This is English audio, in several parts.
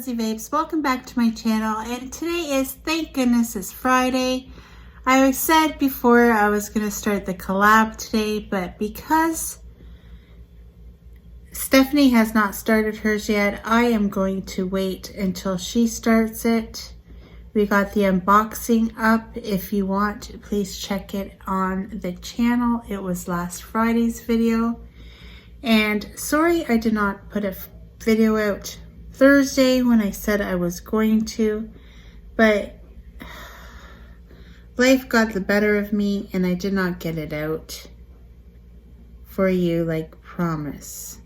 Rosie Vapes. Welcome back to my channel, and today is, thank goodness, it's Friday. I said before I was going to start the collab today, but because Stephanie has not started hers yet, I am going to wait until she starts it. We got the unboxing up. If you want, please check it on the channel. It was last Friday's video. And sorry I did not put a video out Thursday when I said I was going to, but life got the better of me and I did not get it out for you like promise.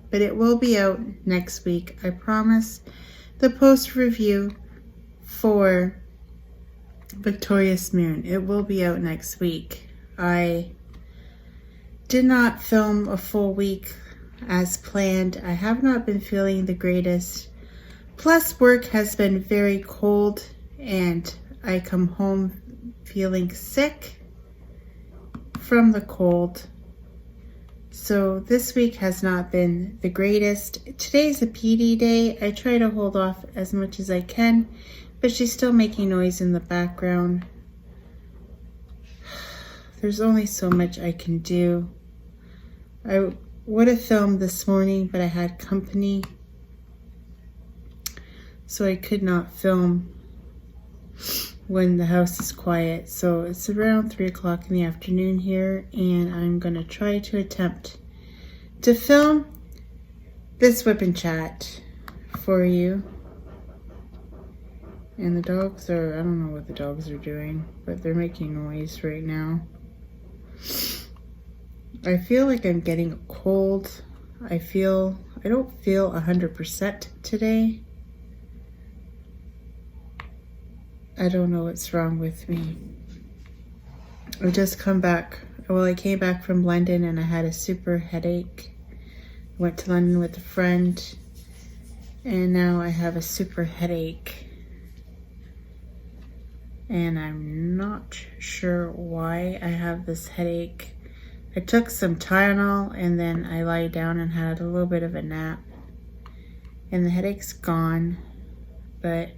But it will be out next week, I promise. The post review for Victorious Moon, it will be out next week. I did not film a full week as planned. I have not been feeling the greatest. Plus work has been very cold and I come home feeling sick from the cold. So this week has not been the greatest. Today's a PD day. I try to hold off as much as I can, but she's still making noise in the background. There's only so much I can do. I would have filmed this morning, but I had company, so I could not film when the house is quiet. So it's around 3 o'clock in the afternoon here, and I'm going to try to attempt to film this WIP&Chat for you. And the dogs are, I don't know what the dogs are doing, but they're making noise right now. I feel like I'm getting a cold. I don't feel 100% today. I don't know what's wrong with me. I just come back. Well, I came back from London and I had a super headache. I went to London with a friend and now I have a super headache. And I'm not sure why I have this headache. I took some Tylenol and then I lied down and had a little bit of a nap. And the headache's gone. But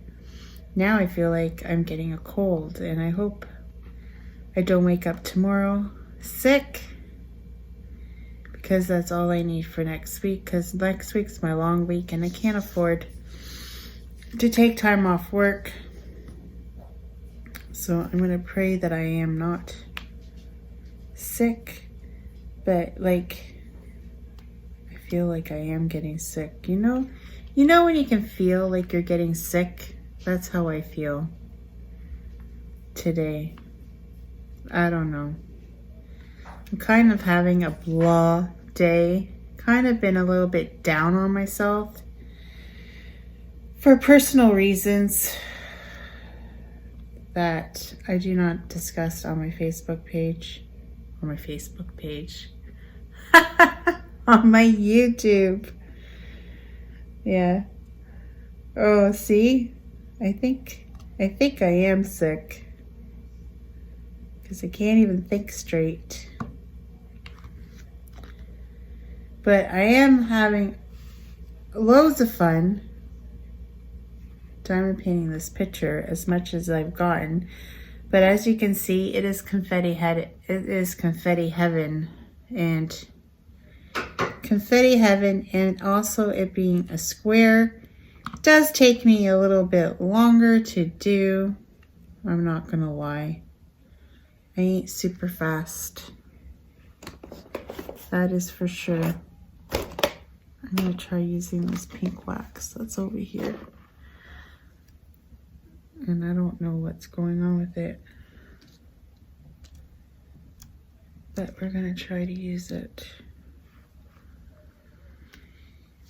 now I feel like I'm getting a cold. And I hope I don't wake up tomorrow sick. Because that's all I need for next week. Because next week's my long week and I can't afford to take time off work. So I'm going to pray that I am not sick. But like, I feel like I am getting sick, you know when you can feel like you're getting sick? That's how I feel today. I don't know. I'm kind of having a blah day. Kind of been a little bit down on myself for personal reasons that I do not discuss on my Facebook page. On my Facebook page. On my YouTube. Yeah. Oh, see? I think I am sick. Because I can't even think straight. But I am having loads of fun diamond painting this picture as much as I've gotten. But as you can see, it is confetti heaven, and confetti heaven, and also it being a square does take me a little bit longer to do. I'm not gonna lie. I ain't super fast. That is for sure. I'm gonna try using this pink wax that's over here. And I don't know what's going on with it. But we're going to try to use it.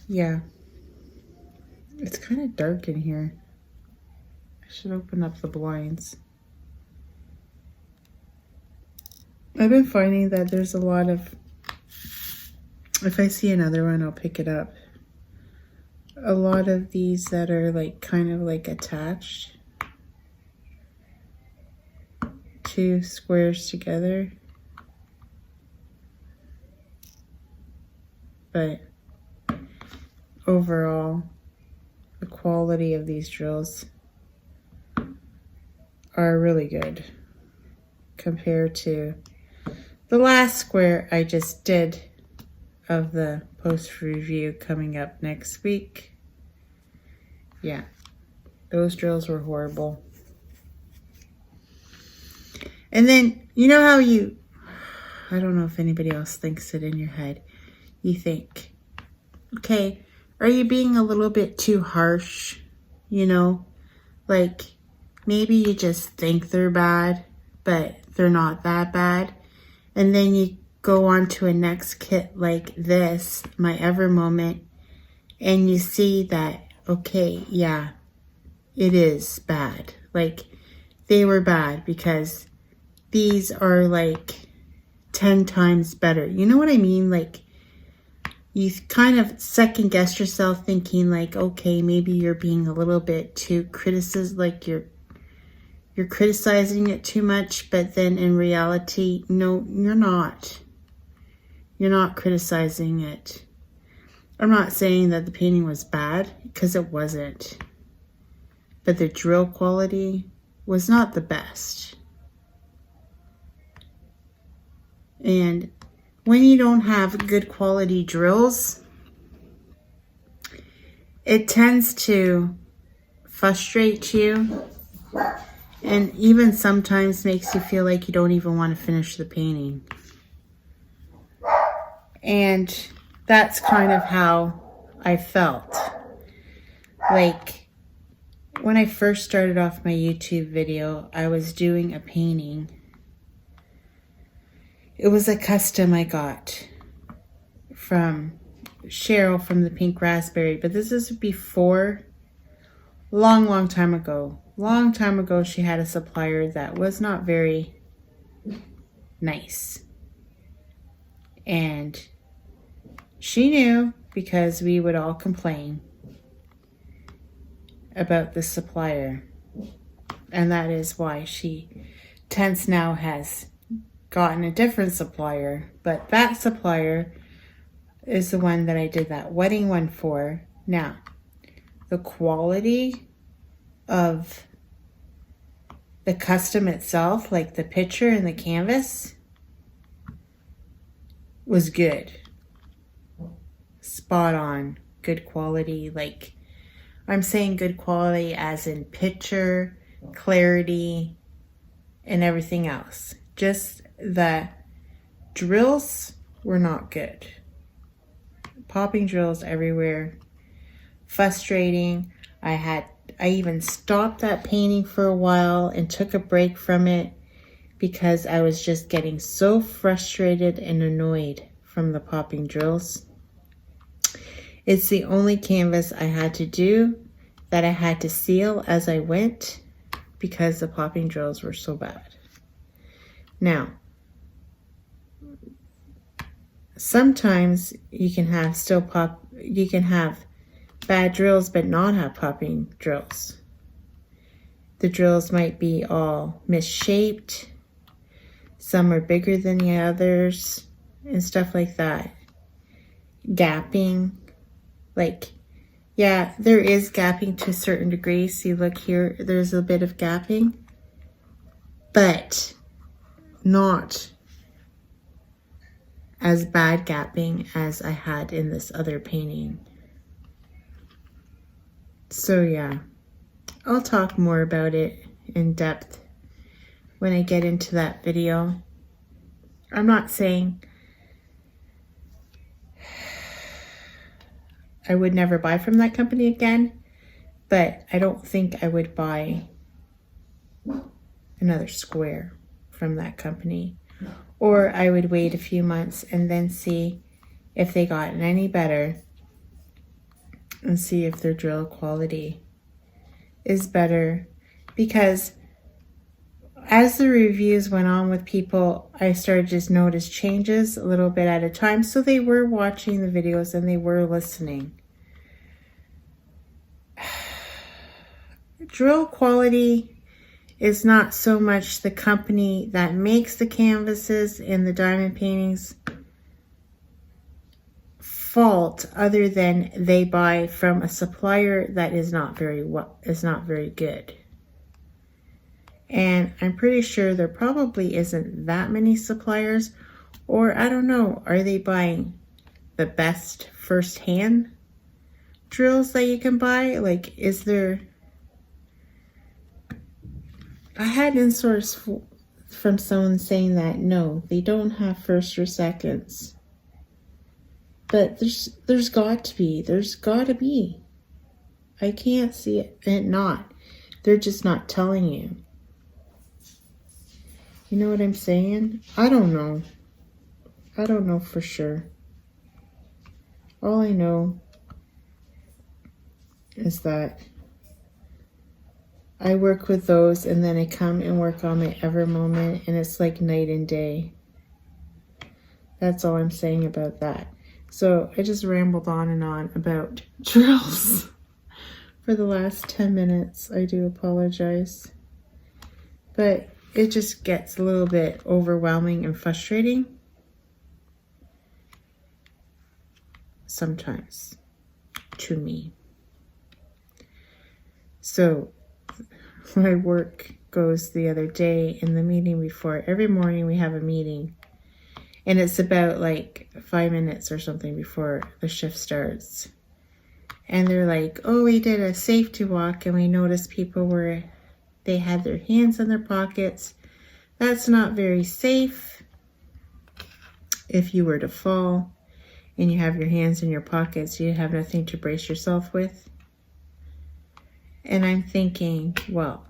Yeah. It's kind of dark in here. I should open up the blinds. I've been finding that there's a lot of... If I see another one, I'll pick it up. A lot of these that are like kind of like attached. Two squares together, but overall the quality of these drills are really good compared to the last square I just did of the post review coming up next week. Yeah, those drills were horrible. And then, you know how I don't know if anybody else thinks it in your head. You think, okay, are you being a little bit too harsh? You know, like maybe you just think they're bad, but they're not that bad. And then you go on to a next kit like this, my Ever Moment, and you see that, okay, yeah, it is bad. Like, they were bad because these are like 10 times better. You know what I mean? Like, you kind of second guess yourself thinking like, okay, maybe you're being a little bit too like you're criticizing it too much, but then in reality, no, you're not. You're not criticizing it. I'm not saying that the painting was bad, because it wasn't. But the drill quality was not the best. And when you don't have good quality drills, it tends to frustrate you, and even sometimes makes you feel like you don't even want to finish the painting. And that's kind of how I felt. Like, when I first started off my YouTube video, I was doing a painting. It was a custom I got from Cheryl from the Pink Raspberry, but this is before, long time ago. Long time ago, she had a supplier that was not very nice. And she knew, because we would all complain about the supplier. And that is why Tense now has gotten a different supplier. But that supplier is the one that I did that wedding one for. Now, the quality of the custom itself, like the picture and the canvas, was good. Spot on. Good quality. Like, I'm saying good quality as in picture, clarity, and everything else. Just the drills were not good. Popping drills everywhere. Frustrating. I even stopped that painting for a while and took a break from it because I was just getting so frustrated and annoyed from the popping drills. It's the only canvas I had to do that I had to seal as I went because the popping drills were so bad. Now, sometimes you can have bad drills but not have popping drills. The drills might be all misshaped. Some are bigger than the others and stuff like that. Gapping. Like, yeah, there is gapping to a certain degree. See, look here, there's a bit of gapping, but not as bad gapping as I had in this other painting. So yeah, I'll talk more about it in depth when I get into that video. I'm not saying I would never buy from that company again, but I don't think I would buy another square from that company. Or I would wait a few months and then see if they got any better and see if their drill quality is better. Because as the reviews went on with people, I started to just notice changes a little bit at a time. So they were watching the videos and they were listening. Drill quality is not so much the company that makes the canvases and the diamond paintings fault other than they buy from a supplier that is not very good. And I'm pretty sure there probably isn't that many suppliers, or I don't know, are they buying the best first-hand drills that you can buy? Like, is there... I had in source from someone saying that no, they don't have first or seconds. But there's got to be. There's got to be. I can't see it not. They're just not telling you. You know what I'm saying? I don't know. I don't know for sure. All I know is that I work with those, and then I come and work on my Ever moment, and it's like night and day. That's all I'm saying about that. So I just rambled on and on about drills for the last 10 minutes. I do apologize. But it just gets a little bit overwhelming and frustrating sometimes to me. So my work goes the other day in the meeting before. Every morning we have a meeting, and it's about like 5 minutes or something before the shift starts. And they're like, oh, we did a safety walk and we noticed people they had their hands in their pockets. That's not very safe. If you were to fall and you have your hands in your pockets, you have nothing to brace yourself with. And I'm thinking, well,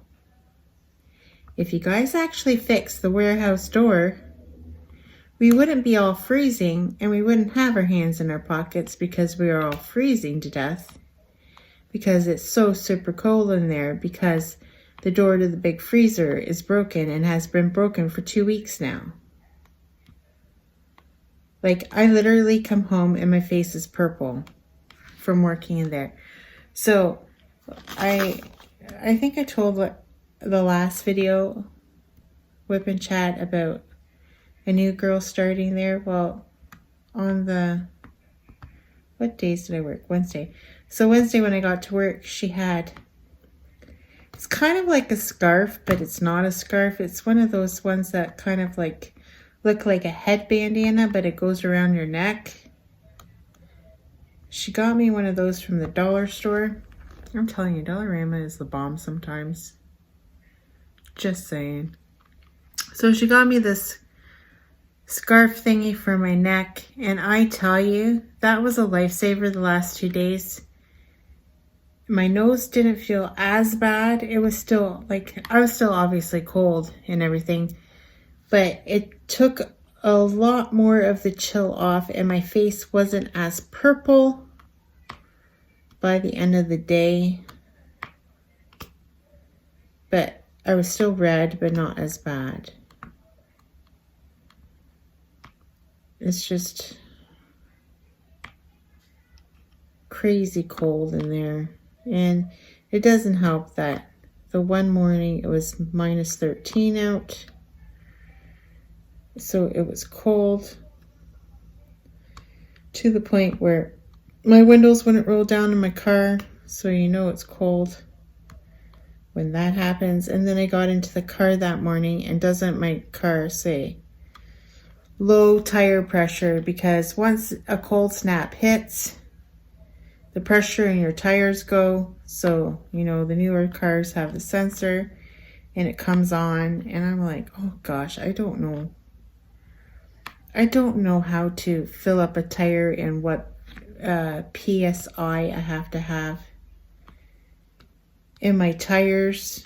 if you guys actually fix the warehouse door, we wouldn't be all freezing, and we wouldn't have our hands in our pockets because we are all freezing to death because it's so super cold in there, because the door to the big freezer is broken and has been broken for 2 weeks now. Like, I literally come home and my face is purple from working in there. So I think I told the last video, WIP&Chat, about a new girl starting there. Well, on what days did I work? Wednesday. So Wednesday when I got to work, it's kind of like a scarf, but it's not a scarf. It's one of those ones that kind of like look like a head bandana, but it goes around your neck. She got me one of those from the dollar store. I'm telling you, Dollarama is the bomb sometimes. Just saying. So she got me this scarf thingy for my neck, and I tell you, that was a lifesaver the last 2 days. My nose didn't feel as bad. It was still like, I was still obviously cold and everything, but it took a lot more of the chill off, and my face wasn't as purple by the end of the day. But I was still red, but not as bad. It's just crazy cold in there. And it doesn't help that the one morning it was minus 13 out. So it was cold to the point where my windows wouldn't roll down in my car. So you know it's cold when that happens. And then I got into the car that morning, and doesn't my car say low tire pressure? Because once a cold snap hits, the pressure in your tires go. So, you know, the newer cars have the sensor and it comes on, and I'm like, oh gosh, I don't know how to fill up a tire and what PSI I have to have in my tires.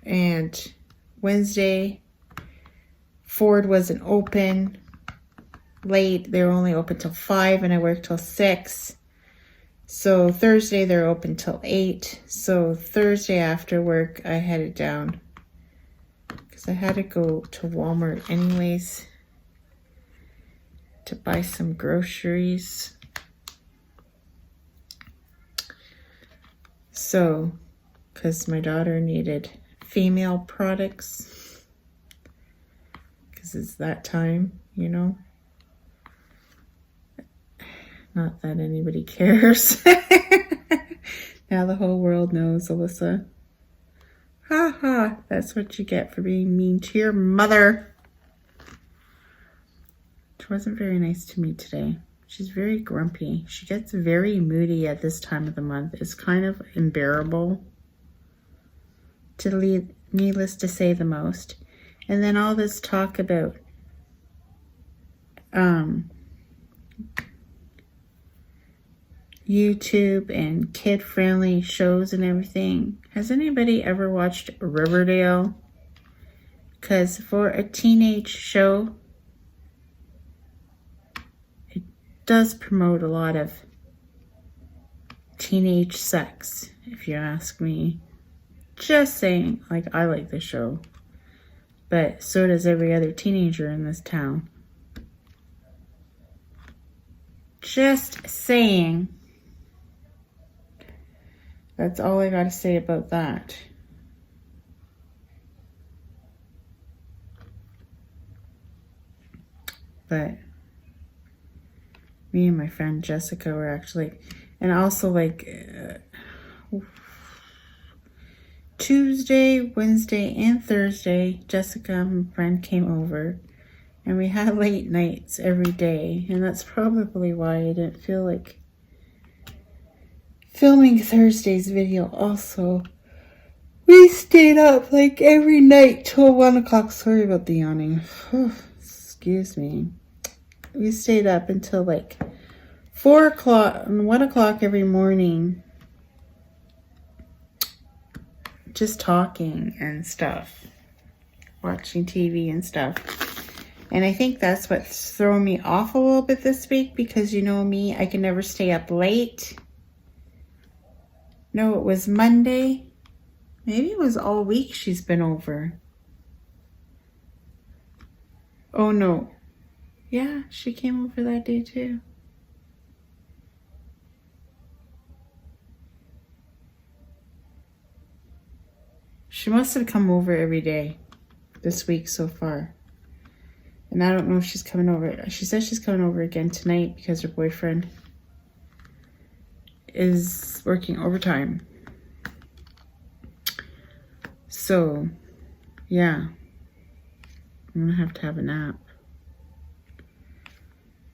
And Wednesday, Ford wasn't open. Late, they were only open till 5, and I worked till 6. So Thursday they're open till 8. So Thursday after work I headed down because I had to go to Walmart anyways to buy some groceries. So, because my daughter needed female products, because it's that time, you know. Not that anybody cares. Now the whole world knows, Alyssa. Ha ha, that's what you get for being mean to your mother. She wasn't very nice to me today. She's very grumpy. She gets very moody at this time of the month. It's kind of unbearable, needless to say the most. And then all this talk about YouTube and kid-friendly shows and everything. Has anybody ever watched Riverdale? Because for a teenage show, it does promote a lot of teenage sex, if you ask me. Just saying, like, I like the show. But so does every other teenager in this town. Just saying. That's all I got to say about that. But me and my friend Jessica were actually, and also like Tuesday, Wednesday, and Thursday, Jessica, my friend, came over. And we had late nights every day. And that's probably why I didn't feel like filming Thursday's video also. We stayed up like every night till 1 o'clock. Sorry about the yawning. Excuse me. We stayed up until like 4 o'clock and 1 o'clock every morning. Just talking and stuff. Watching TV and stuff. And I think that's what's throwing me off a little bit this week. Because you know me, I can never stay up late. No, it was Monday. Maybe it was all week she's been over. Oh no. Yeah, she came over that day too. She must have come over every day this week so far. And I don't know if she's coming over. She says she's coming over again tonight because her boyfriend is working overtime. So, yeah. I'm going to have a nap.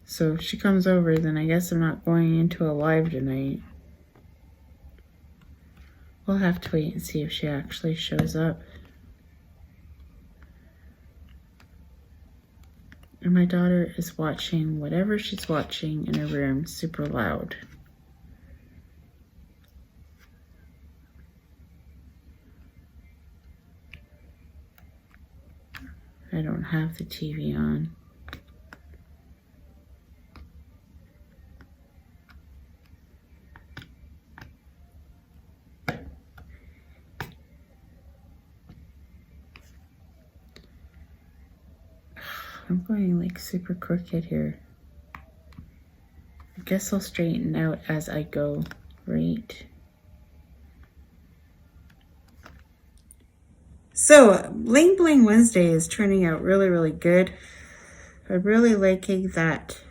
So if she comes over, then I guess I'm not going into a live tonight. We'll have to wait and see if she actually shows up. And my daughter is watching whatever she's watching in her room super loud. I don't have the TV on. I'm going like super crooked here. I guess I'll straighten out as I go, right? So, Bling Bling Wednesday is turning out really, really good. I'm really liking that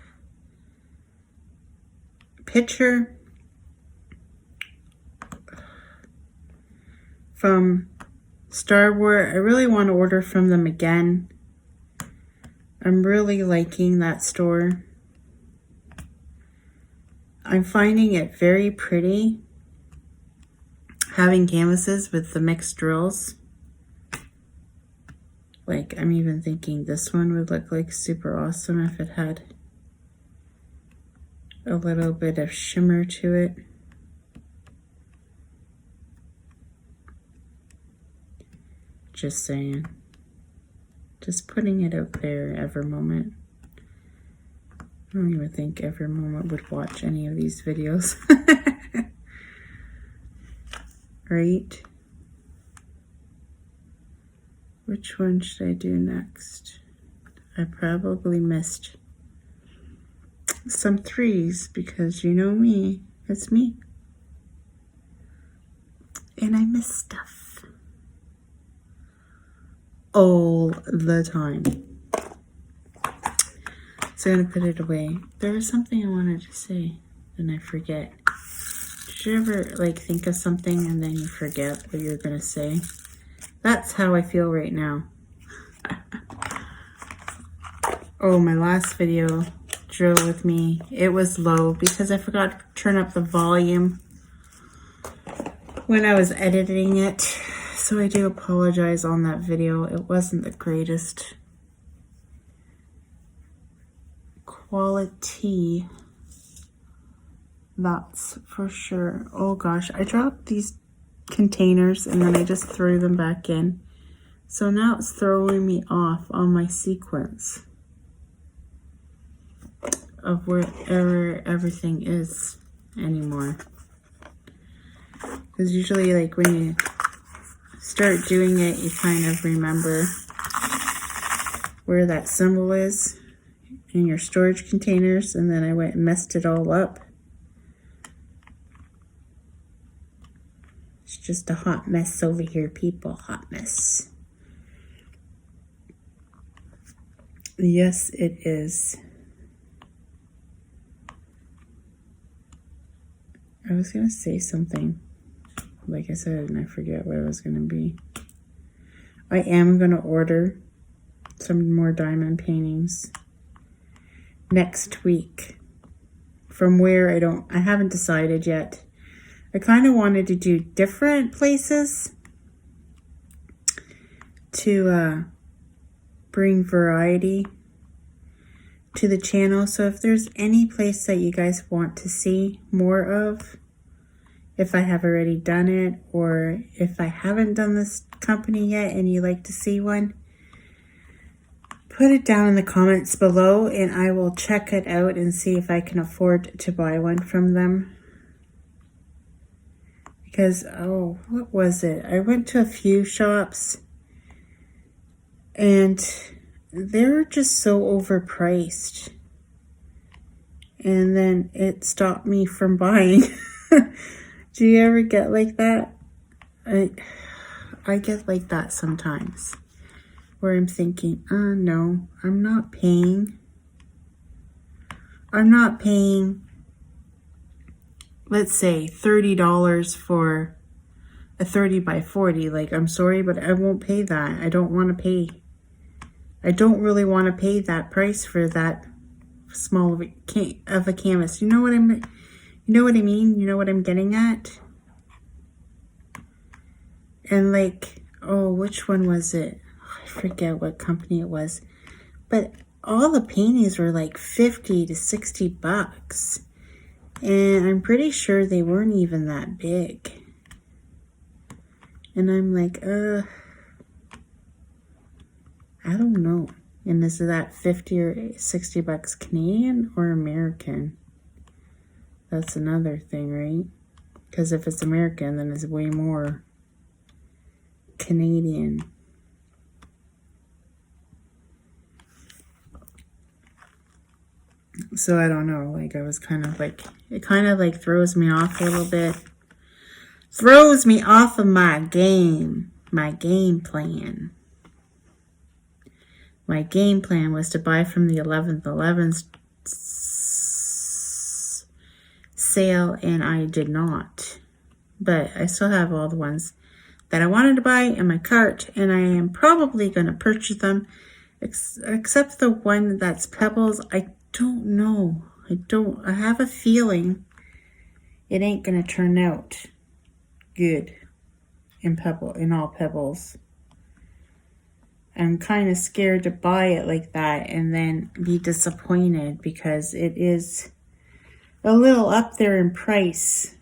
picture from Star Wars. I really want to order from them again. I'm really liking that store. I'm finding it very pretty, having canvases with the mixed drills. Like, I'm even thinking this one would look like super awesome if it had a little bit of shimmer to it. Just saying. Just putting it out there, Evermoment. I don't even think Evermoment would watch any of these videos. Right? Which one should I do next? I probably missed some threes because you know me, it's me. And I miss stuff all the time. So I'm going to put it away. There was something I wanted to say, and I forget. Did you ever, like, think of something and then you forget what you're going to say? That's how I feel right now. Oh, my last video, drill with me. It was low because I forgot to turn up the volume when I was editing it. So I do apologize on that video. It wasn't the greatest quality. That's for sure. Oh gosh, I dropped these containers and then I just threw them back in. So now it's throwing me off on my sequence of wherever everything is anymore. Because usually, like, when you start doing it, you kind of remember where that symbol is in your storage containers, and then I went and messed it all up. It's just a hot mess over here, people. Hot mess. Yes, it is. I was going to say something, like I said, and I forget what it was going to be. I am going to order some more diamond paintings next week. From where I haven't decided yet. I kind of wanted to do different places to bring variety to the channel. So if there's any place that you guys want to see more of, if I have already done it, or if I haven't done this company yet and you like to see one, put it down in the comments below and I will check it out and see if I can afford to buy one from them. Because, oh, what was it? I went to a few shops and they're just so overpriced. And then it stopped me from buying. Do you ever get like that? I get like that sometimes. Where I'm thinking, no, I'm not paying, let's say $30 for a 30 by 40. Like, I'm sorry, but I won't pay that. I don't want to pay. I don't really want to pay that price for that small of a canvas. You know what I mean? You know what I'm getting at? And like, oh, which one was it? I forget what company it was. But all the paintings were like 50 to 60 bucks. And I'm pretty sure they weren't even that big. And I'm like, I don't know. And is that 50 or 60 bucks Canadian or American? That's another thing, right? Because if it's American, then it's way more Canadian. So I don't know. Like, I was kind of like, it kind of like throws me off a little bit. Throws me off of my game plan. My game plan was to buy from the 11/11 sale, and I did not. But I still have all the ones that I wanted to buy in my cart, and I am probably going to purchase them, except the one that's Pebbles. I don't know. I have a feeling it ain't going to turn out good in all Pebbles. I'm kind of scared to buy it like that and then be disappointed, because it is a little up there in price.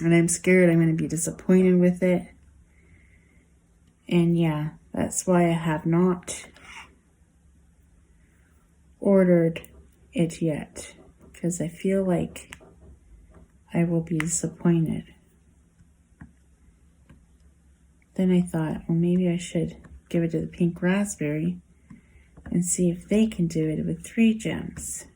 And I'm scared I'm going to be disappointed with it. And yeah, that's why I have not ordered it yet. Because I feel like I will be disappointed. Then I thought, well, maybe I should give it to the Pink Raspberry and see if they can do it with 3 gems.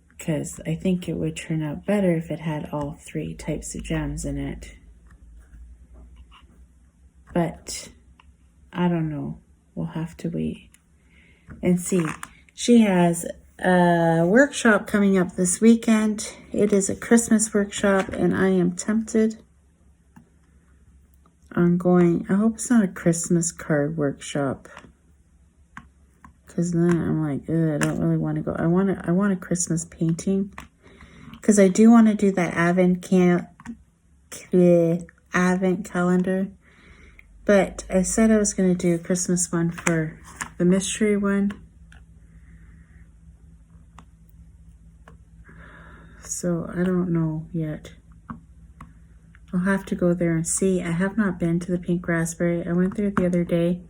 Because I think it would turn out better if it had all 3 types of gems in it. But I don't know. we'll have to wait and see. She has a workshop coming up this weekend. It is a Christmas workshop, and I am tempted on going. I hope it's not a Christmas card workshop, because then I'm like, I don't really want to go. I want a Christmas painting, because I do want to do that advent calendar. But I said I was going to do a Christmas one for the mystery one. So I don't know yet. I'll have to go there and see. I have not been to the Pink Raspberry. I went there the other day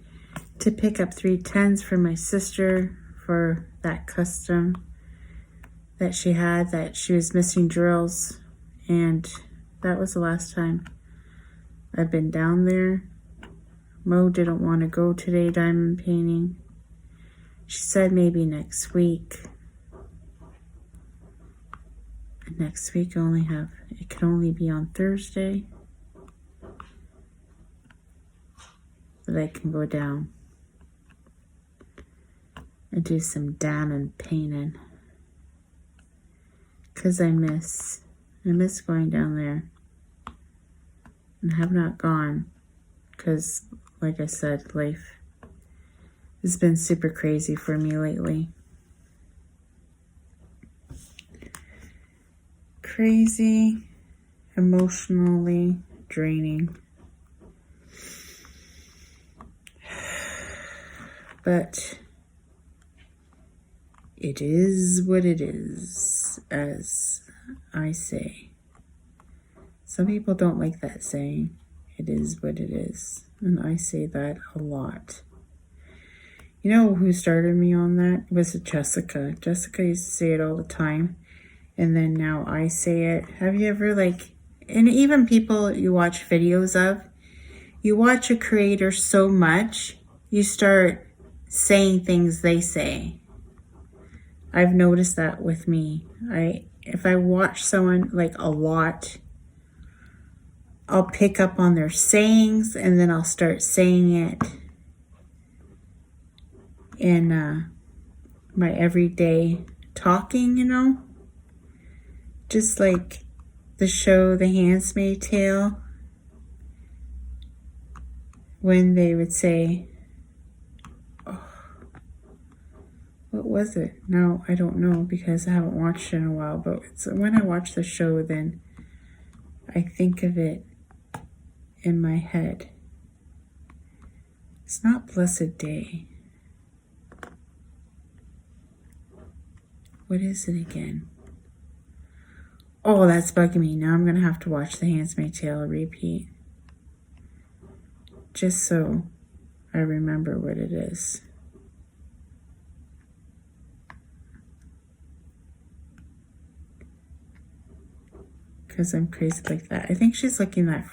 to pick up 310s for my sister for that custom that she had, that she was missing drills. And that was the last time I've been down there. Mo didn't want to go today diamond painting. She said maybe next week. And next week it can only be on Thursday that I can go down and do some diamond painting. Because I miss going down there. And have not gone because, like I said, life has been super crazy for me lately. Crazy, emotionally draining. But it is what it is, as I say. Some people don't like that saying. It is what it is. And I say that a lot. You know who started me on that? It was Jessica. Jessica used to say it all the time. And then now I say it. Have you ever, and even people you watch videos of, you watch a creator so much, you start saying things they say. I've noticed that with me. If I watch someone a lot, I'll pick up on their sayings, and then I'll start saying it in my everyday talking, Just like the show The Handmaid's Tale, when they would say, what was it? No, I don't know, because I haven't watched it in a while. But when I watch the show, then I think of it in my head. It's not Blessed Day. What is it again? Oh, that's bugging me. Now I'm going to have to watch The Handmaid's Tale repeat. Just so I remember what it is. Because I'm crazy like that. I think she's licking that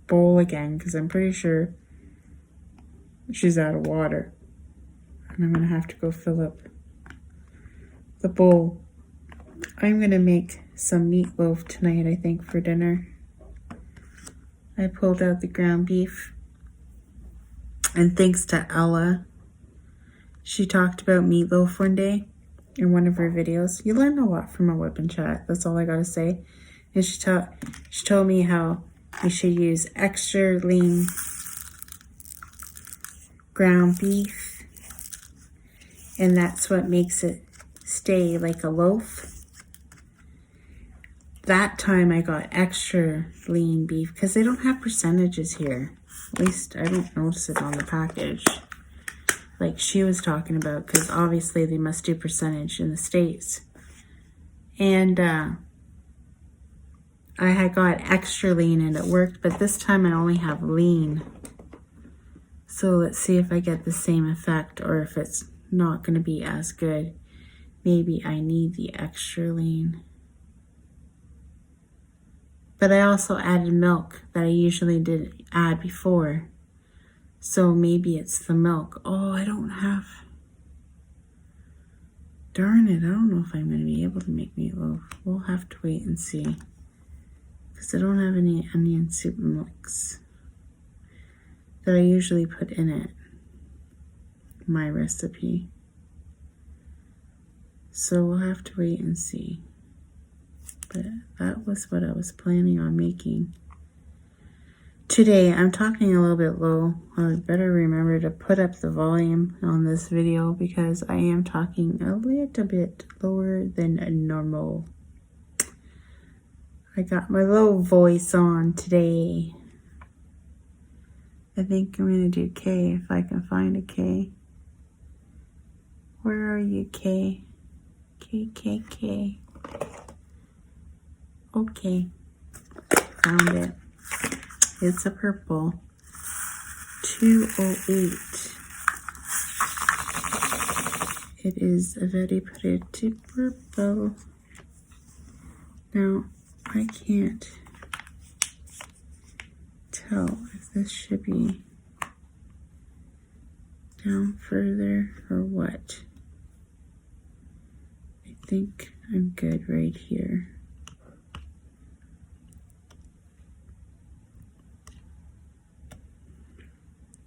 bowl again, because I'm pretty sure she's out of water. And I'm going to have to go fill up the bowl. I'm going to make some meatloaf tonight, I think, for dinner. I pulled out the ground beef. And thanks to Ella, she talked about meatloaf one day in one of her videos. You learn a lot from a WIP&Chat. That's all I got to say. And she told me how you should use extra lean ground beef. And that's what makes it stay like a loaf. That time I got extra lean beef, because they don't have percentages here. At least I don't notice it on the package, like she was talking about, because obviously they must do percentage in the States. And I had got extra lean and it worked, but this time I only have lean. So let's see if I get the same effect, or if it's not going to be as good. Maybe I need the extra lean. But I also added milk that I usually didn't add before. So maybe it's the milk. Oh, I don't have... Darn it, I don't know if I'm going to be able to make meatloaf. We'll have to wait and see. Because I don't have any onion soup mix that I usually put in it. my recipe. So we'll have to wait and see. But that was what I was planning on making. Today, I'm talking a little bit low. I better remember to put up the volume on this video because I am talking a little bit lower than normal. I got my low voice on today. I think I'm going to do K if I can find a K. Where are you, K? K, K, K. Okay. Found it. It's a purple. 208. It is a very pretty purple. Now, I can't tell if this should be down further or what. I think I'm good right here.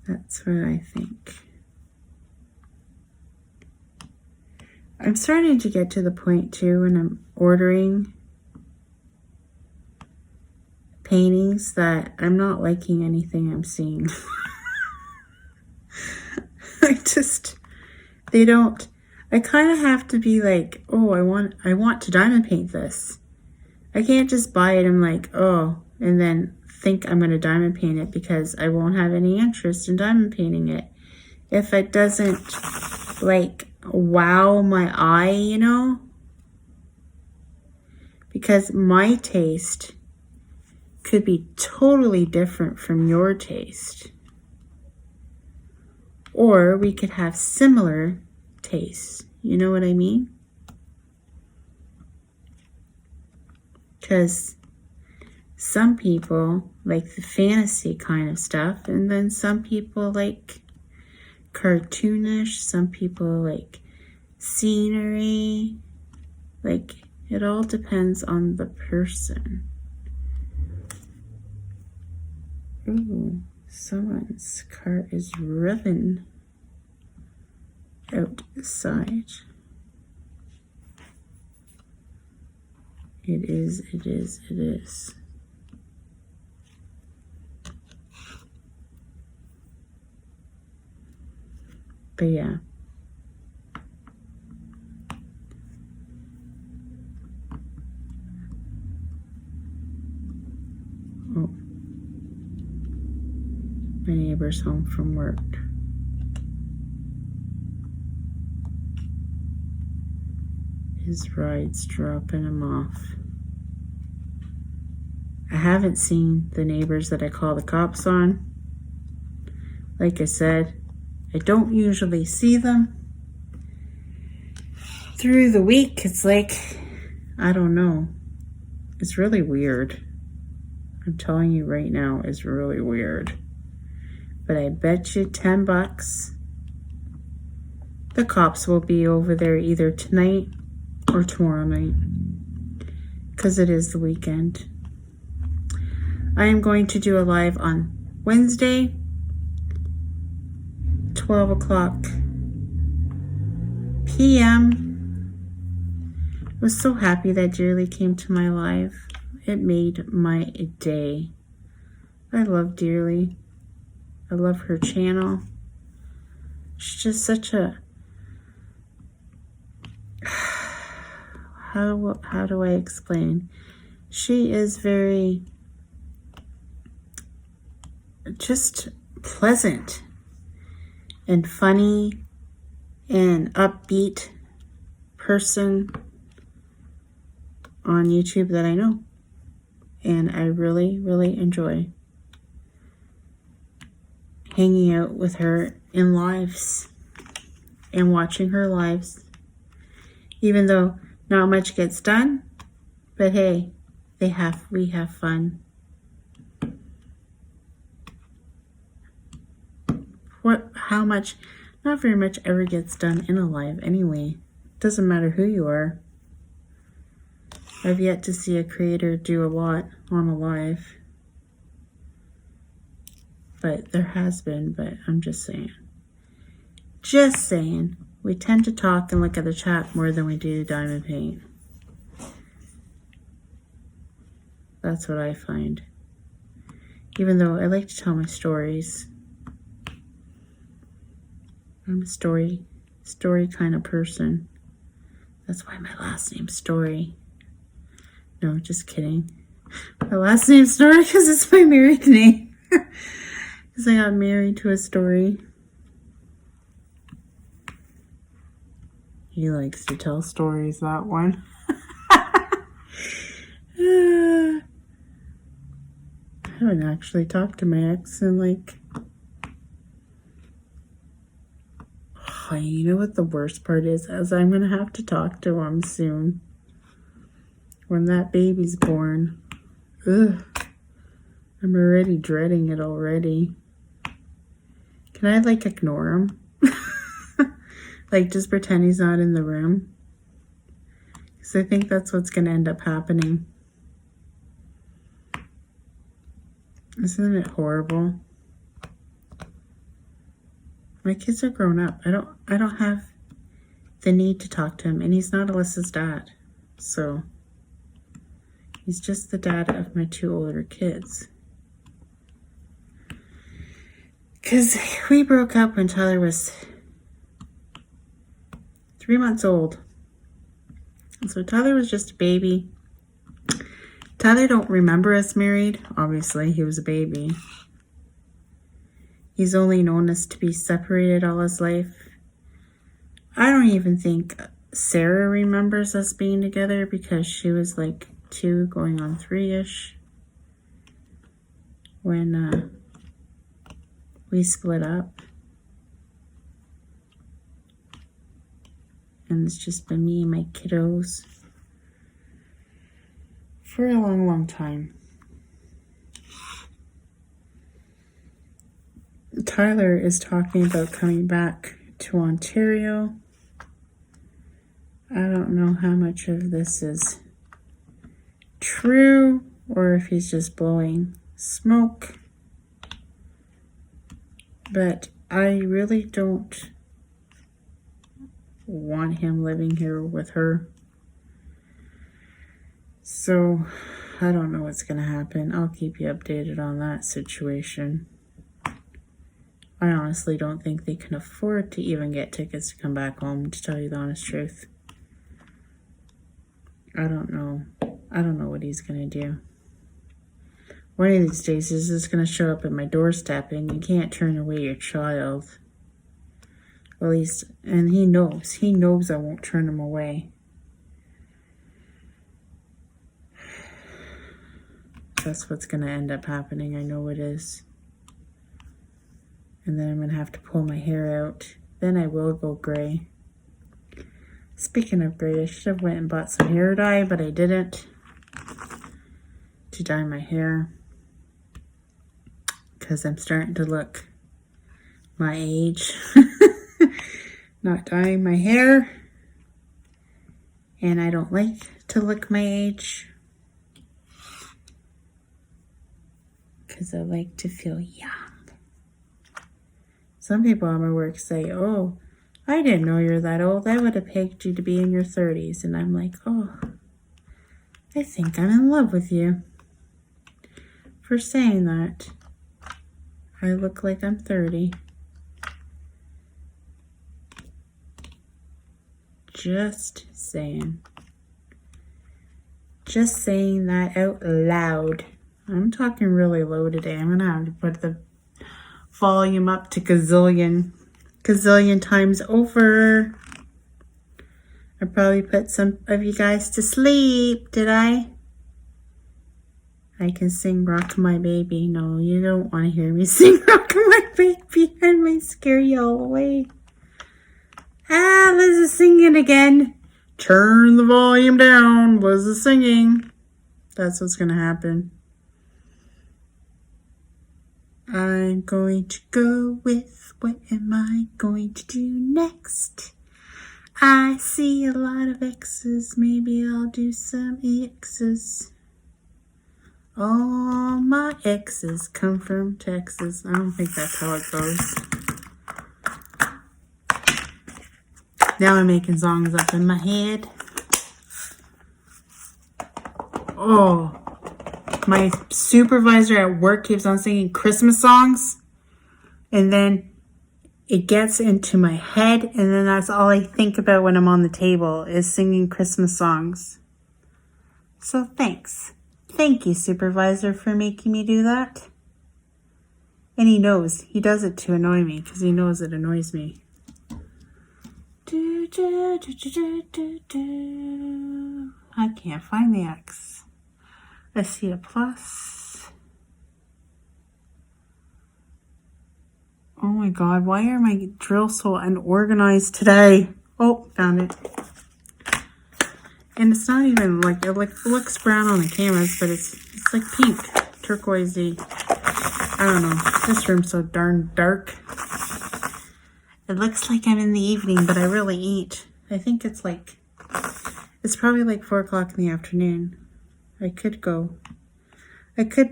That's what I think. I'm starting to get to the point too when I'm ordering paintings that I'm not liking anything I'm seeing. I kind of have to be like, oh, I want to diamond paint this. I can't just buy it and like, oh, and then think I'm going to diamond paint it because I won't have any interest in diamond painting it. If it doesn't like wow my eye, you know? Because my taste could be totally different from your taste. Or we could have similar tastes. You know what I mean? Because some people like the fantasy kind of stuff, and then some people like cartoonish, some people like scenery. Like, it all depends on the person. Ooh, someone's car is revving outside. It is. But yeah. Oh. My neighbor's home from work. His ride's dropping him off. I haven't seen the neighbors that I call the cops on. Like I said, I don't usually see them. Through the week, it's like, I don't know. It's really weird. I'm telling you right now, it's really weird. But I bet you $10 the cops will be over there either tonight or tomorrow night. Because it is the weekend. I am going to do a live on Wednesday, 12 o'clock p.m. I was so happy that Dearly came to my live. It made my day. I love Dearly. I love her channel. She's just such a... How do I explain? She is very... just pleasant and funny and upbeat person on YouTube that I know. And I really, really enjoy hanging out with her in lives and watching her lives. Even though not much gets done, but hey, we have fun. How much, not very much ever gets done in a live anyway. Doesn't matter who you are. I've yet to see a creator do a lot on a live. But there has been, but I'm just saying. Just saying. We tend to talk and look at the chat more than we do diamond paint. That's what I find. Even though I like to tell my stories. I'm a story kind of person. That's why my last name's Story. No, just kidding. My last name's Story because it's my married name. Because I got married to a Story. He likes to tell stories, that one. I haven't actually talked to my ex in like... Oh, you know what the worst part is? As I'm going to have to talk to him soon. When that baby's born. Ugh. I'm already dreading it already. Can I like ignore him? Like just pretend he's not in the room? Because I think that's what's going to end up happening. Isn't it horrible? My kids are grown up. I don't have the need to talk to him, and he's not Alyssa's dad. So he's just the dad of my 2 older kids. Because we broke up when Tyler was 3 months old. So Tyler was just a baby. Tyler don't remember us married. Obviously, he was a baby. He's only known us to be separated all his life. I don't even think Sarah remembers us being together because she was like 2 going on 3-ish when we split up. And it's just been me and my kiddos for a long, long time. Tyler is talking about coming back to Ontario. I don't know how much of this is true or if he's just blowing smoke. But I really don't want him living here with her. So I don't know what's going to happen. I'll keep you updated on that situation. I honestly don't think they can afford to even get tickets to come back home, to tell you the honest truth. I don't know. I don't know what he's going to do. One of these days, he's just going to show up at my doorstep, and you can't turn away your child. At least, and he knows. He knows I won't turn him away. That's what's going to end up happening. I know it is. And then I'm going to have to pull my hair out. Then I will go gray. Speaking of gray, I should have went and bought some hair dye, but I didn't. To dye my hair. Because I'm starting to look my age. Not dyeing my hair. And I don't like to look my age. Because I like to feel young. Some people at my work say, oh, I didn't know you're that old. I would have pegged you to be in your 30s. And I'm like, oh, I think I'm in love with you for saying that. I look like I'm 30. Just saying. Just saying that out loud. I'm talking really low today. I'm going to have to put the volume up to gazillion times over. I probably put some of you guys to sleep, did I? I can sing Rock My Baby. No, you don't want to hear me sing Rock My Baby. I might scare you all away. Ah, Liz is singing again. Turn the volume down. Liz is singing. That's what's going to happen. I'm going to go with what am I going to do next? I see a lot of X's. Maybe I'll do some X's. All my exes come from Texas. I don't think that's how it goes. Now I'm making songs up in my head. Oh, my supervisor at work keeps on singing Christmas songs. And then it gets into my head. And then that's all I think about when I'm on the table is singing Christmas songs. So thanks. Thank you, supervisor, for making me do that. And he knows. He does it to annoy me because he knows it annoys me. I can't find the X. I see a plus. Oh my god, why are my drills so unorganized today? Oh, found it. And it's not even like, it looks brown on the cameras, but it's like pink, turquoisey. I don't know. This room's so darn dark. It looks like I'm in the evening, but I really ain't. I think it's probably like 4 o'clock in the afternoon. I could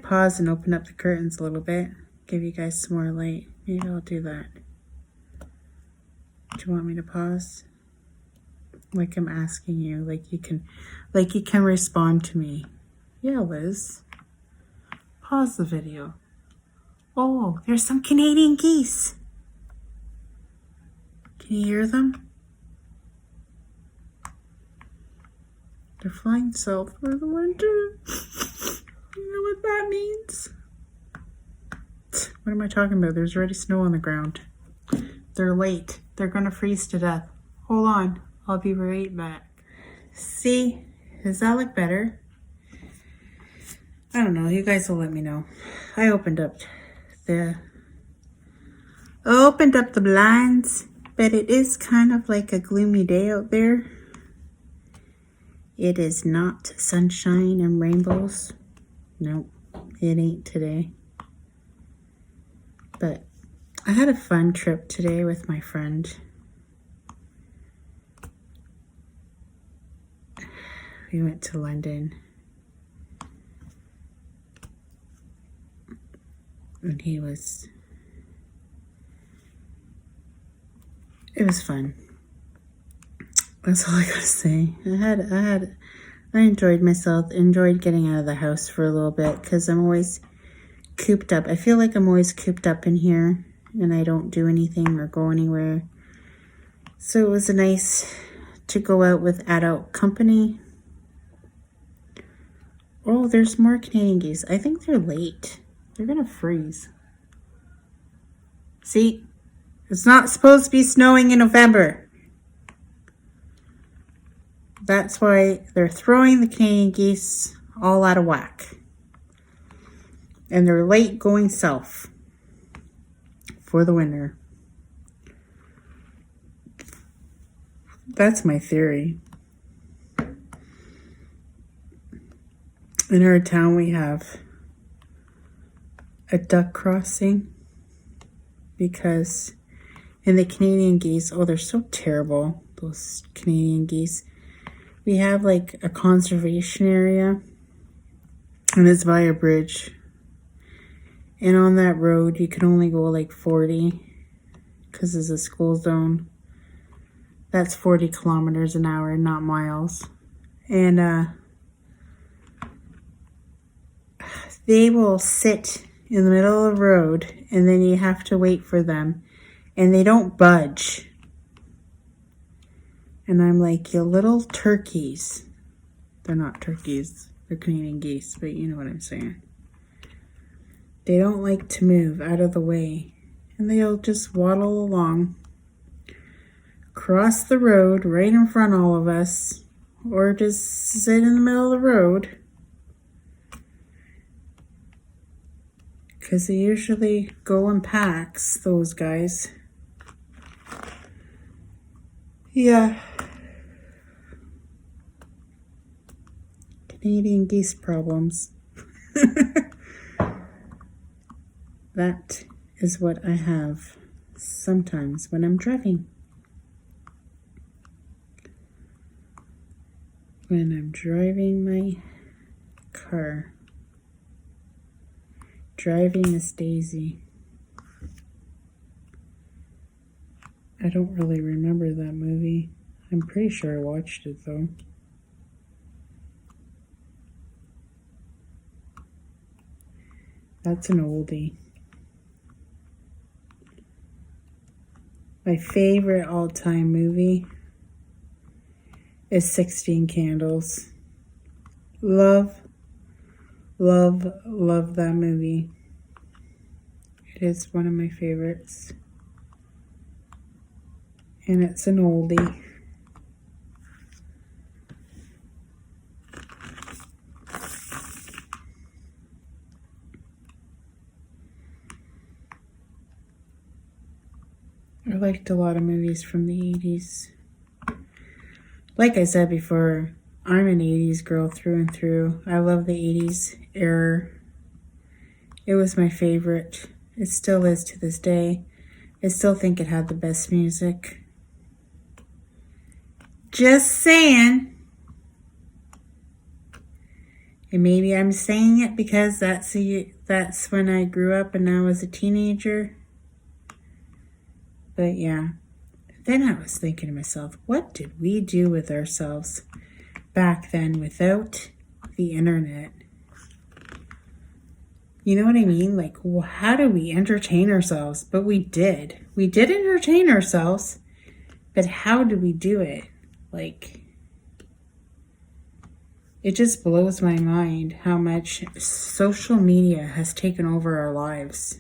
pause and open up the curtains a little bit. Give you guys some more light. Maybe I'll do that. Do you want me to pause? Like I'm asking you, like you can respond to me. Yeah, Liz. Pause the video. Oh, there's some Canadian geese. Can you hear them? They're flying south for the winter. You know what that means? What am I talking about? There's already snow on the ground. They're late. They're gonna freeze to death. Hold on. I'll be right back. See? Does that look better? I don't know. You guys will let me know. I opened up the blinds, but it is kind of like a gloomy day out there. It is not sunshine and rainbows. Nope, it ain't today. But I had a fun trip today with my friend. We went to London. And it was fun. That's all I gotta say. I enjoyed myself, enjoyed getting out of the house for a little bit because I'm always cooped up. I feel like I'm always cooped up in here and I don't do anything or go anywhere. So it was nice to go out with adult company. Oh, there's more Canadian geese. I think they're late. They're gonna freeze. See? It's not supposed to be snowing in November. That's why they're throwing the Canadian geese all out of whack. And they're late going south for the winter. That's my theory. In our town we have a duck crossing because in the Canadian geese, oh, they're so terrible, those Canadian geese. We have like a conservation area and it's by a bridge. And on that road, you can only go like 40 because it's a school zone. That's 40 kilometers an hour, not miles. And they will sit in the middle of the road and then you have to wait for them. And they don't budge. And I'm like, you little turkeys. They're not turkeys. They're Canadian geese, but you know what I'm saying. They don't like to move out of the way. And they'll just waddle along. Cross the road right in front of all of us. Or just sit in the middle of the road. Because they usually go in packs, those guys. Yeah. Canadian geese problems. That is what I have sometimes when I'm driving. When I'm driving my car. Driving Miss Daisy. I don't really remember that movie. I'm pretty sure I watched it though. That's an oldie. My favorite all-time movie is 16 Candles. Love, love, love that movie. It is one of my favorites. And it's an oldie. I liked a lot of movies from the 80s. Like I said before, I'm an 80s girl through and through. I love the 80s era. It was my favorite. It still is to this day. I still think it had the best music. Just saying. And maybe I'm saying it because that's when I grew up and I was a teenager. But yeah. Then I was thinking to myself, what did we do with ourselves back then without the internet? You know what I mean? Like, how do we entertain ourselves? But we did. We did entertain ourselves. But how do we do it? Like, it just blows my mind how much social media has taken over our lives.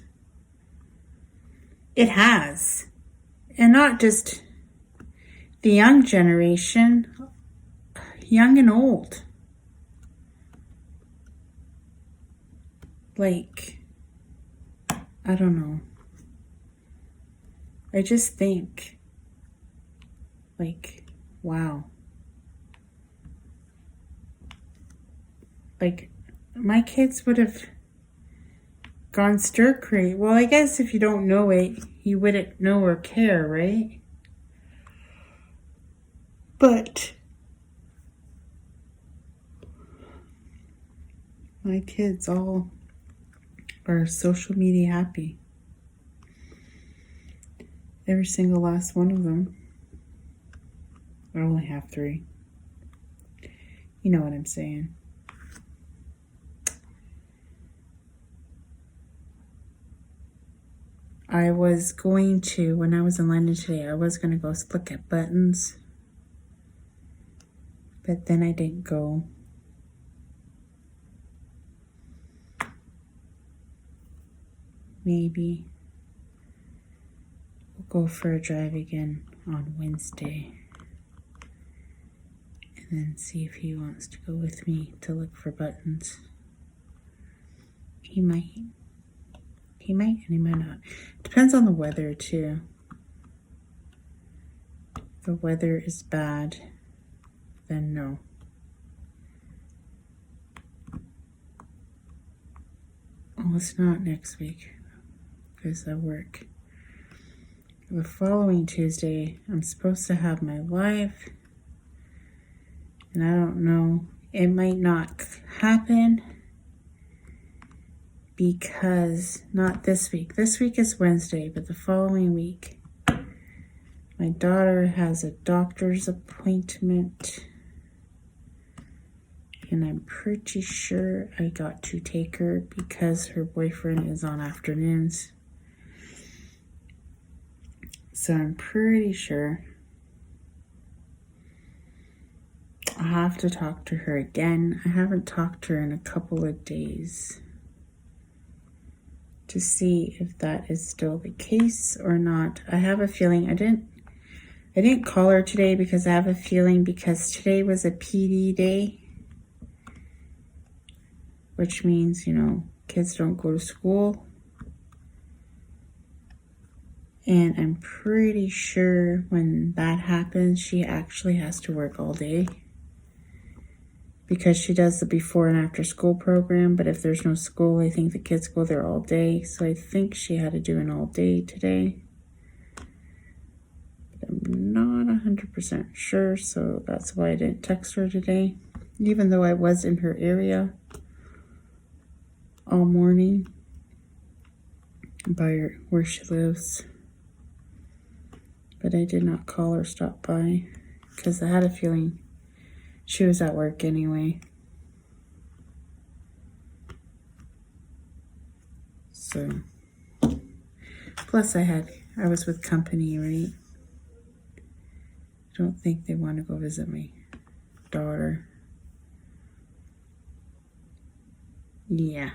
It has. And not just the young generation, young and old. Like, I don't know. I just think, like, wow. Like, my kids would have gone stir crazy. Well, I guess if you don't know it, you wouldn't know or care, right? But my kids all are social media happy. Every single last one of them. I only have 3. You know what I'm saying. I was going to, when I was in London today, I was going to go look at buttons. But then I didn't go. Maybe we'll go for a drive again on Wednesday. And then see if he wants to go with me to look for buttons. He might. He might and he might not. Depends on the weather too. If the weather is bad, then no. Oh, it's not next week because I work. The following Tuesday, I'm supposed to have my live. And I don't know. It might not happen. Because, not this week. This week is Wednesday, but the following week, my daughter has a doctor's appointment. And I'm pretty sure I got to take her because her boyfriend is on afternoons. So I'm pretty sure I'll have to talk to her again. I haven't talked to her in a couple of days to see if that is still the case or not. I have a feeling I didn't call her today because I have a feeling because today was a PD day, which means, you know, kids don't go to school. And I'm pretty sure when that happens, she actually has to work all day because she does the before and after school program. But if there's no school, I think the kids go there all day. So I think she had to do an all day today. But I'm not 100% sure, so that's why I didn't text her today. Even though I was in her area all morning by where she lives. but I did not call or stop by because I had a feeling she was at work anyway. So, plus I was with company, right? I don't think they want to go visit my daughter. Yeah.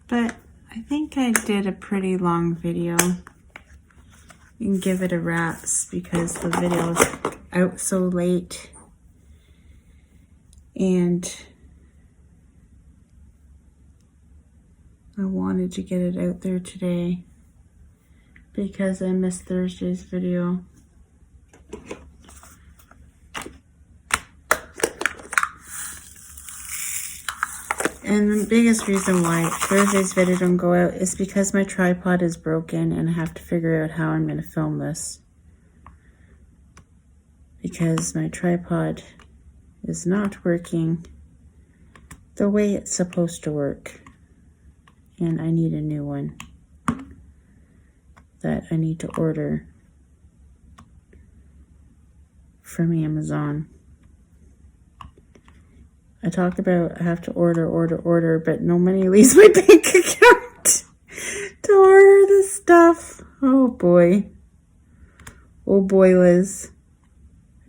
But I think I did a pretty long video and give it a wraps because the video is out so late. And I wanted to get it out there today because I missed Thursday's video. And the biggest reason why Thursday's video don't go out is because my tripod is broken and I have to figure out how I'm going to film this. Because my tripod is not working the way it's supposed to work. And I need a new one that I need to order from Amazon. I talk about I have to order, but no money leaves my bank account to order this stuff. Oh boy. Oh boy, Liz.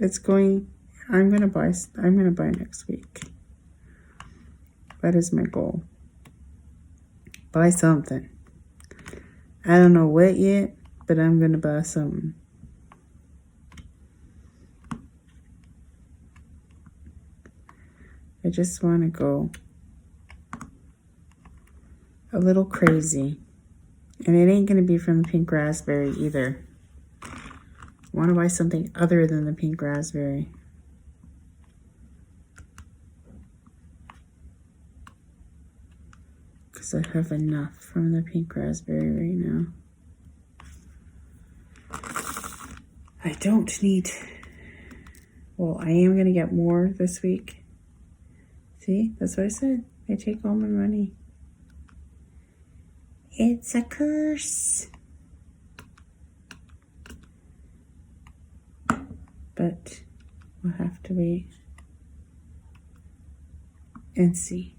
I'm gonna buy next week. That is my goal. Buy something. I don't know what yet, but I'm gonna buy something. I just want to go a little crazy. And it ain't going to be from the pink raspberry either. I want to buy something other than the pink raspberry. Because I have enough from the pink raspberry right now. I don't need... Well, I am going to get more this week. See, that's what I said. I take all my money. It's a curse. But we'll have to wait and see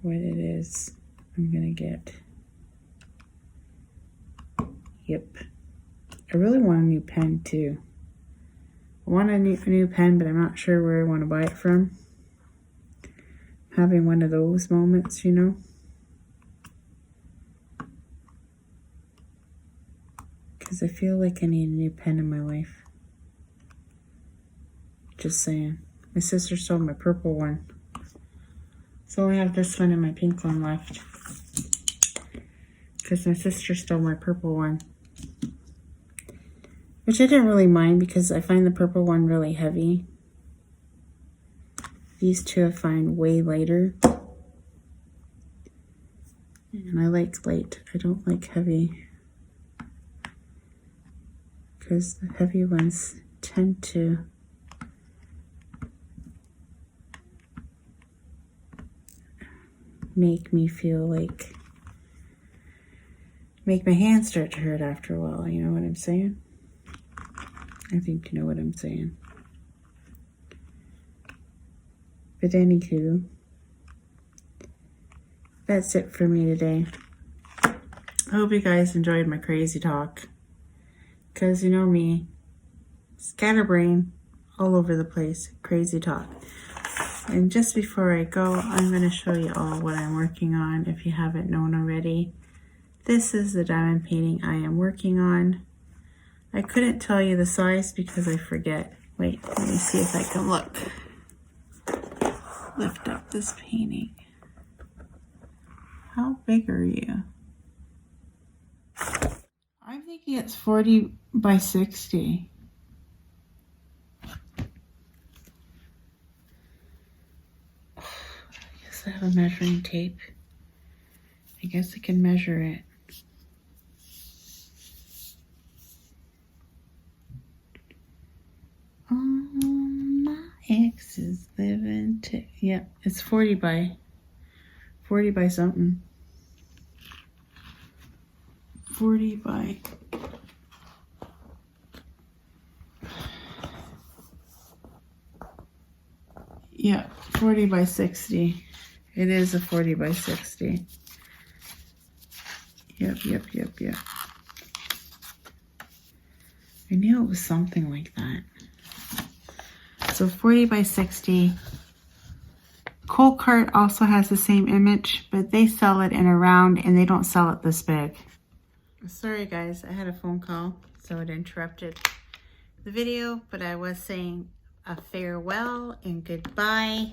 what it is I'm gonna get. Yep. I really want a new pen too. I want a new pen, but I'm not sure where I want to buy it from. Having one of those moments, you know. Because I feel like I need a new pen in my life. Just saying. My sister stole my purple one. So I have this one and my pink one left. Because my sister stole my purple one. Which I didn't really mind because I find the purple one really heavy. These two I find way lighter. And I like light. I don't like heavy. Because the heavy ones tend to make me feel like... make my hands start to hurt after a while. You know what I'm saying? I think you know what I'm saying. But anywho, that's it for me today. I hope you guys enjoyed my crazy talk. Because you know me, scatterbrain all over the place, crazy talk. And just before I go, I'm going to show you all what I'm working on if you haven't known already. This is the diamond painting I am working on. I couldn't tell you the size because I forget. Wait, let me see if I can look. Lift up this painting. How big are you? I'm thinking it's 40 by 60. I guess I have a measuring tape. I guess I can measure it. X is living to, yeah, it's 40 by something. 40 by, yeah, 40 by 60. It is a 40 by 60. Yep. I knew it was something like that. So 40 by 60. Cold Cart also has the same image, but they sell it in a round and they don't sell it this big. Sorry guys, I had a phone call, so it interrupted the video, but I was saying a farewell and goodbye.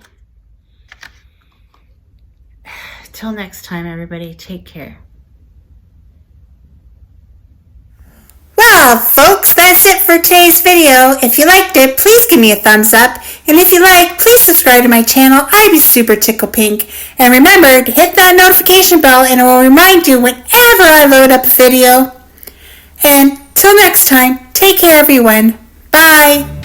Till next time, everybody, take care. Well, folks, that's it for today's video. If you liked it, please give me a thumbs up. And if you like, please subscribe to my channel. I'd be super tickle pink. And remember to hit that notification bell and it will remind you whenever I load up a video. And till next time, take care everyone. Bye.